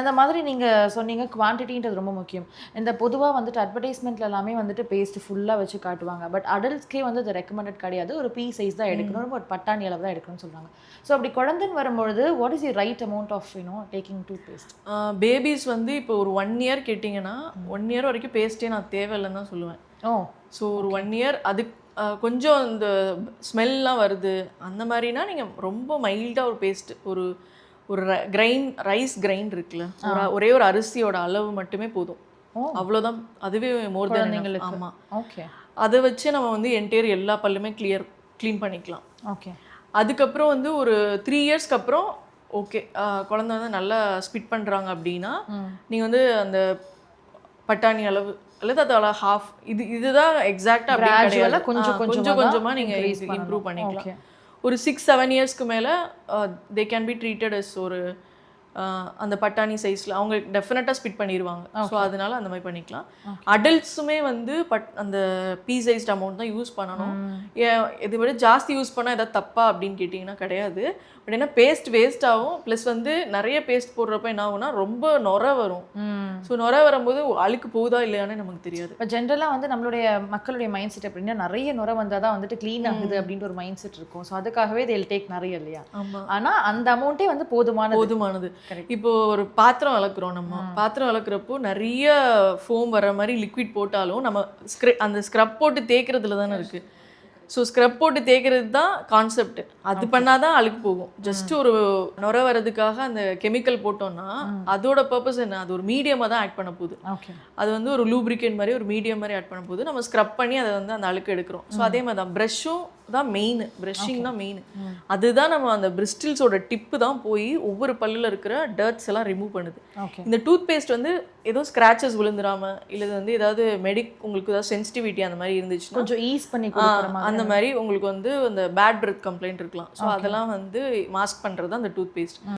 அந்த மாதிரி நீங்கள் சொன்னீங்க குவான்டிட்டின்றது ரொம்ப முக்கியம். இந்த பொதுவாக வந்துட்டு அட்வர்டைஸ்மெண்ட்ல எல்லாமே வந்துட்டு பேஸ்ட் ஃபுல்லாக வச்சு காட்டுவாங்க. பட் அடல்ட்ஸ்க்கே வந்து அது ரெக்கமெண்டட் கிடையாது. ஒரு பீ சைஸ் தான் எடுக்கணும், ஒரு பட்டாணி அளவு தான் எடுக்கணும்னு சொல்கிறாங்க. ஸோ அப்படி குழந்தைன்னு வரும்பொழுது what is the right amount of taking toothpaste? Babies வந்து இப்போ ஒரு 1 இயர் கேட்டிங்கன்னா 1 இயர் வரைக்கும் பேஸ்ட்டே நான் தேவையில்லைன்னு தான் சொல்லுவேன். ஸோ ஒரு 1 இயர் அதுக்கு கொஞ்சம் இந்த ஸ்மெல்லாம் வருது அந்த மாதிரினா நீங்கள் ரொம்ப மைல்டாக ஒரு பேஸ்ட் ஒரு ரைஸ் கிரைண்ட் இருக்குல்ல, ஒரே ஒரு அரிசியோட அளவு மட்டுமே போதும். அவ்வளோதான், அதுவே மோர் தென். ஆமாம், ஓகே. அதை வச்சு நம்ம வந்து என்டையர் எல்லா பல்லுமே க்ளீன் பண்ணிக்கலாம். ஓகே. அதுக்கப்புறம் வந்து ஒரு 3 இயர்ஸ்க்கு அப்புறம் ஓகே குழந்தை வந்து நல்லா ஸ்பிட் பண்ணுறாங்க அப்படின்னா நீங்கள் வந்து அந்த பட்டாணி அளவு அல்லது அதோட ஹாஃப் இதுதான் எக்ஸாக்டாக கொஞ்சம் கொஞ்சமாக நீங்கள் இம்ப்ரூவ் பண்ணிக்கலாம். ஒரு 6-7 இயர்ஸ்க்கு மேலே they can be treated as ஒரு அந்த பட்டாணி சைஸில் அவங்க டெஃபினட்டாக ஸ்பிட் பண்ணிடுவாங்க. ஸோ அதனால அந்த மாதிரி பண்ணிக்கலாம். அடல்ட்ஸுமே வந்து அந்த பீ சைஸ்ட் அமௌண்ட் தான் யூஸ் பண்ணணும். இதை விட ஜாஸ்தி யூஸ் பண்ணால் எதாவது தப்பா அப்படின்னு கேட்டிங்கன்னா கிடையாது. பட் ஏன்னா பேஸ்ட் வேஸ்ட் ஆகும், ப்ளஸ் வந்து நிறைய பேஸ்ட் போடுறப்ப என்ன ஆகும்னா ரொம்ப நொரை வரும். ஸோ நொரை வரும்போது அழுக்கு போகுதா இல்லையானே நமக்கு தெரியாது. இப்போ ஜென்ரலாக வந்து நம்மளுடைய மக்களுடைய மைண்ட் செட் அப்படின்னா நிறைய நுரை வந்தால் தான் வந்துட்டு க்ளீன் ஆகுது அப்படின்ற ஒரு மைண்ட் செட் இருக்கும். ஸோ அதுக்காகவே they'll take நிறைய இல்லையா? ஆனால் அந்த அமௌண்ட்டே வந்து போதுமானது. இப்போ ஒரு பாத்திரம் வளர்க்குறோம், நம்ம பாத்திரம் வளர்க்குறப்போ நிறைய ஃபோம் வர மாதிரி லிக்விட் போட்டாலும் நம்ம அந்த ஸ்க்ரப் போட்டு தேய்க்கிறதுல தானே இருக்கு. ஸோ ஸ்க்ரப் போட்டு தேய்க்கிறது தான் கான்செப்ட். அது பண்ணாதான் அழுக்கு போகும். ஜஸ்ட் ஒரு நுரை வர்றதுக்காக அந்த கெமிக்கல் போட்டோம்னா அதோட பர்பஸ் என்ன, அது ஒரு மீடியமாக தான் ஆட் பண்ண போகுது. அது வந்து ஒரு லூப்ரிகேட் மாதிரி ஒரு மீடியம் மாதிரி ஆட் பண்ண போகுது. நம்ம ஸ்க்ரப் பண்ணி அதை வந்து அந்த அழுக்கு எடுக்கிறோம். ஸோ அதே மாதிரி தான் ப்ரஷ்ஷும் தான் மெயின், ப்ரஷிங் தான் மெயின். அதுதான் நம்ம அந்த பிரிஸ்டில்ஸோட டிப்பு தான் போய் ஒவ்வொரு பல்லில் இருக்கிற டர்ட்ஸ் எல்லாம் ரிமூவ் பண்ணுது. இந்த டூத் பேஸ்ட் வந்து ஏதோ ஸ்க்ராச்சஸ் விழுந்துடாம இல்லை வந்து ஏதாவது உங்களுக்கு ஏதாவது சென்சிட்டிவிட்டி அந்த மாதிரி இருந்துச்சுன்னா கொஞ்சம் ஈஸ் பண்ணி அந்த மாதிரி உங்களுக்கு வந்து அந்த பேட் பிரெத் கம்ப்ளைண்ட் இருக்கலாம். ஸோ அதெல்லாம் வந்து மாஸ்க் பண்ணுறது தான் அந்த டூத் பேஸ்ட்.